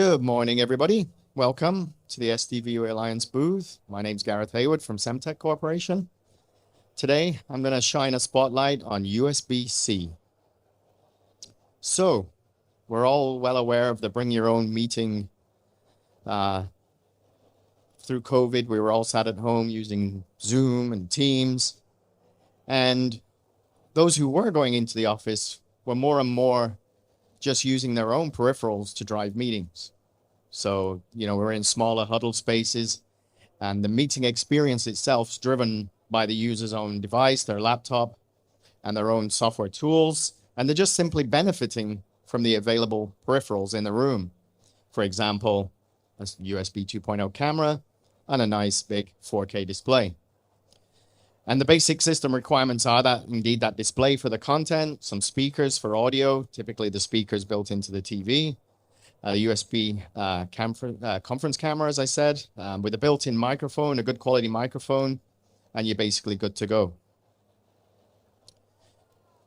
Good morning, everybody. Welcome to the SDVoE Alliance booth. My name's Gareth Heywood from Semtech Corporation. Today, I'm going to shine a spotlight on USB-C. So, we're all well aware of the bring your own meeting. Through COVID, we were all sat at home using Zoom and Teams. And those who were going into the office were more and more just using their own peripherals to drive meetings. So, we're in smaller huddle spaces, and the meeting experience itself is driven by the user's own device, their laptop, and their own software tools. And they're just simply benefiting from the available peripherals in the room. For example, a USB 2.0 camera and a nice big 4K display. And the basic system requirements are that display for the content, some speakers for audio, typically the speakers built into the TV, a USB conference camera, as I said, with a built-in microphone, a good quality microphone, and you're basically good to go.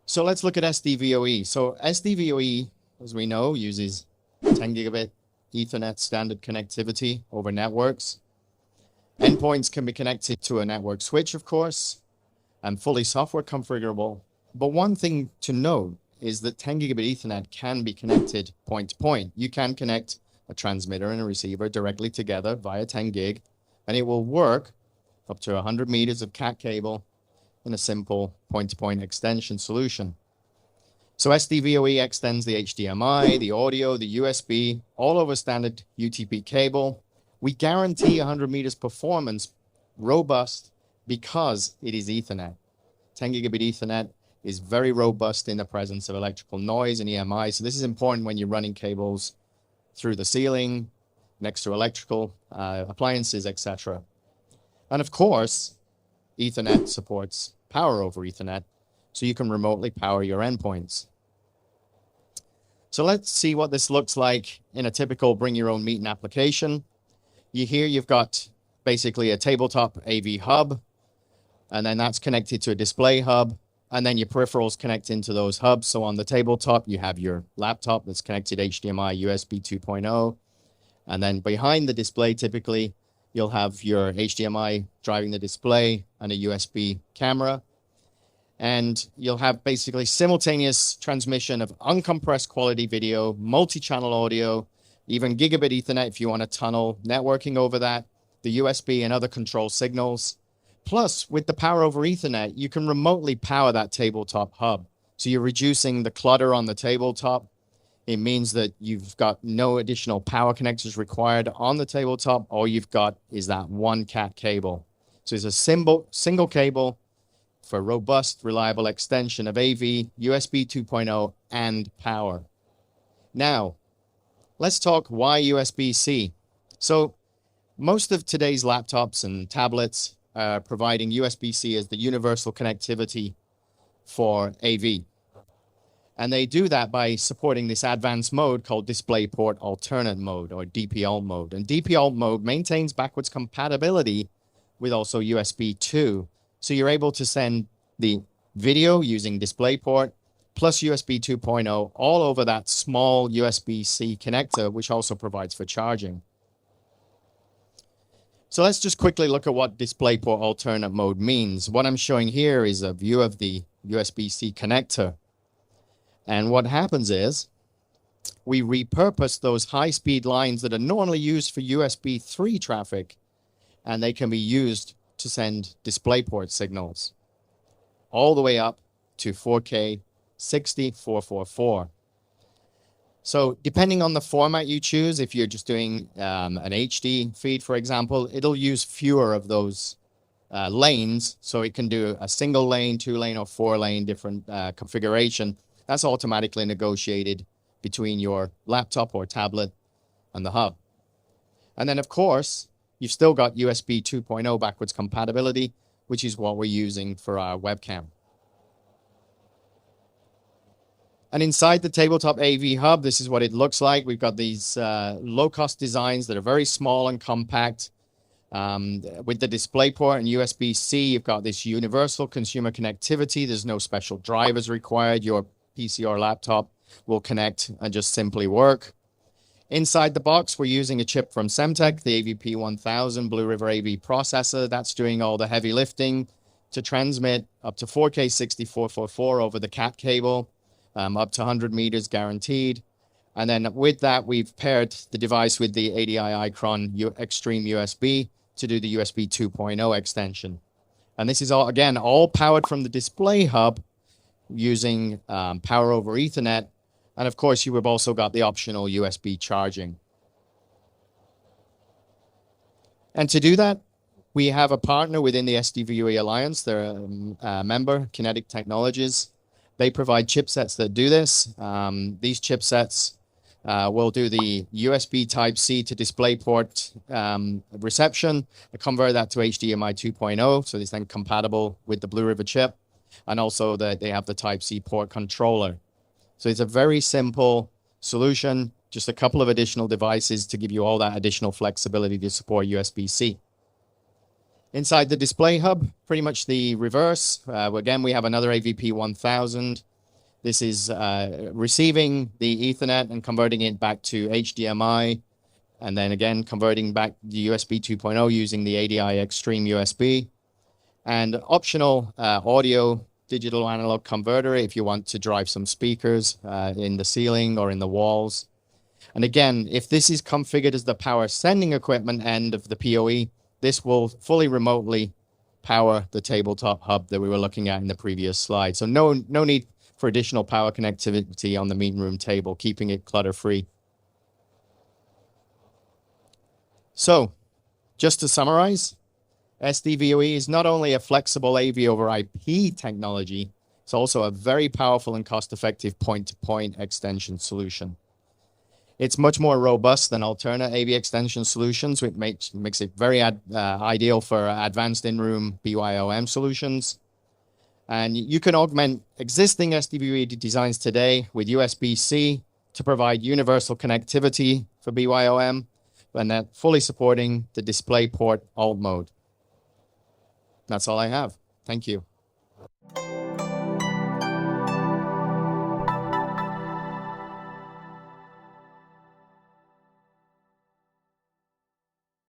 So let's look at SDVoE. So SDVoE, as we know, uses 10 Gigabit Ethernet standard connectivity over networks. Endpoints can be connected to a network switch, of course, and fully software configurable. But one thing to note is that 10 Gigabit Ethernet can be connected point to point. You can connect a transmitter and a receiver directly together via 10 gig, and it will work up to 100 meters of CAT cable in a simple point-to-point extension solution. So SDVoE extends the HDMI, the audio, the USB, all over standard UTP cable. We guarantee 100 meters performance, robust, because it is Ethernet. 10 Gigabit Ethernet is very robust in the presence of electrical noise and EMI. So this is important when you're running cables through the ceiling, next to electrical appliances, etc. And of course, Ethernet supports power over Ethernet, so you can remotely power your endpoints. So let's see what this looks like in a typical bring your own meeting application. Here you've got basically a tabletop AV hub, and then that's connected to a display hub, and then your peripherals connect into those hubs. So on the tabletop, you have your laptop that's connected HDMI, USB 2.0, and then behind the display, typically, you'll have your HDMI driving the display and a USB camera, and you'll have basically simultaneous transmission of uncompressed quality video, multi-channel audio, even Gigabit Ethernet if you want to tunnel networking over that, the USB and other control signals. Plus, with the power over Ethernet, you can remotely power that tabletop hub. So you're reducing the clutter on the tabletop. It means that you've got no additional power connectors required on the tabletop. All you've got is that one CAT cable. So it's a single cable for robust, reliable extension of AV, USB 2.0, and power. Now, let's talk why USB-C. So most of today's laptops and tablets are providing USB-C as the universal connectivity for AV. And they do that by supporting this advanced mode called DisplayPort Alternate Mode, or DPL mode. And DPL mode maintains backwards compatibility with also USB 2. So you're able to send the video using DisplayPort plus USB 2.0 all over that small USB-C connector, which also provides for charging. So let's just quickly look at what DisplayPort Alternate Mode means. What I'm showing here is a view of the USB-C connector. And what happens is we repurpose those high-speed lines that are normally used for USB 3 traffic, and they can be used to send DisplayPort signals all the way up to 4K 60444. So depending on the format you choose, if you're just doing an HD feed, for example, it'll use fewer of those lanes. So it can do a single lane, 2-lane, or 4-lane different configuration. That's automatically negotiated between your laptop or tablet and the hub. And then, of course, you've still got USB 2.0 backwards compatibility, which is what we're using for our webcam. And inside the tabletop AV hub, this is what it looks like. We've got these low-cost designs that are very small and compact. With the DisplayPort and USB-C, you've got this universal consumer connectivity. There's no special drivers required. Your PC or laptop will connect and just simply work. Inside the box, we're using a chip from Semtech, the AVP1000 Blue River AV processor. That's doing all the heavy lifting to transmit up to 4K 6444 over the CAT cable, up to 100 meters guaranteed. And then with that, we've paired the device with the ADI Icron Extreme USB to do the USB 2.0 extension. And this is all powered from the display hub using power over Ethernet. And of course, you have also got the optional USB charging. And to do that, we have a partner within the SDVoE Alliance. They're a member, Kinetic Technologies. They provide chipsets that do this. These chipsets will do the USB Type-C to DisplayPort reception, convert that to HDMI 2.0, so it's then compatible with the Blue River chip, and also they have the Type-C port controller. So it's a very simple solution, just a couple of additional devices to give you all that additional flexibility to support USB-C. Inside the display hub, pretty much the reverse. Again, we have another AVP1000. This is receiving the Ethernet and converting it back to HDMI, and then again converting back the USB 2.0 using the ADI Extreme USB, and optional audio digital analog converter if you want to drive some speakers in the ceiling or in the walls. And again, if this is configured as the power sending equipment end of the PoE, this will fully remotely power the tabletop hub that we were looking at in the previous slide. So no need for additional power connectivity on the meeting room table, keeping it clutter-free. So, just to summarize, SDVoE is not only a flexible AV over IP technology, it's also a very powerful and cost-effective point-to-point extension solution. It's much more robust than alternate AV extension solutions, which makes it very ideal for advanced in-room BYOM solutions. And you can augment existing SDVoE designs today with USB-C to provide universal connectivity for BYOM, and that fully supporting the DisplayPort Alt mode. That's all I have. Thank you.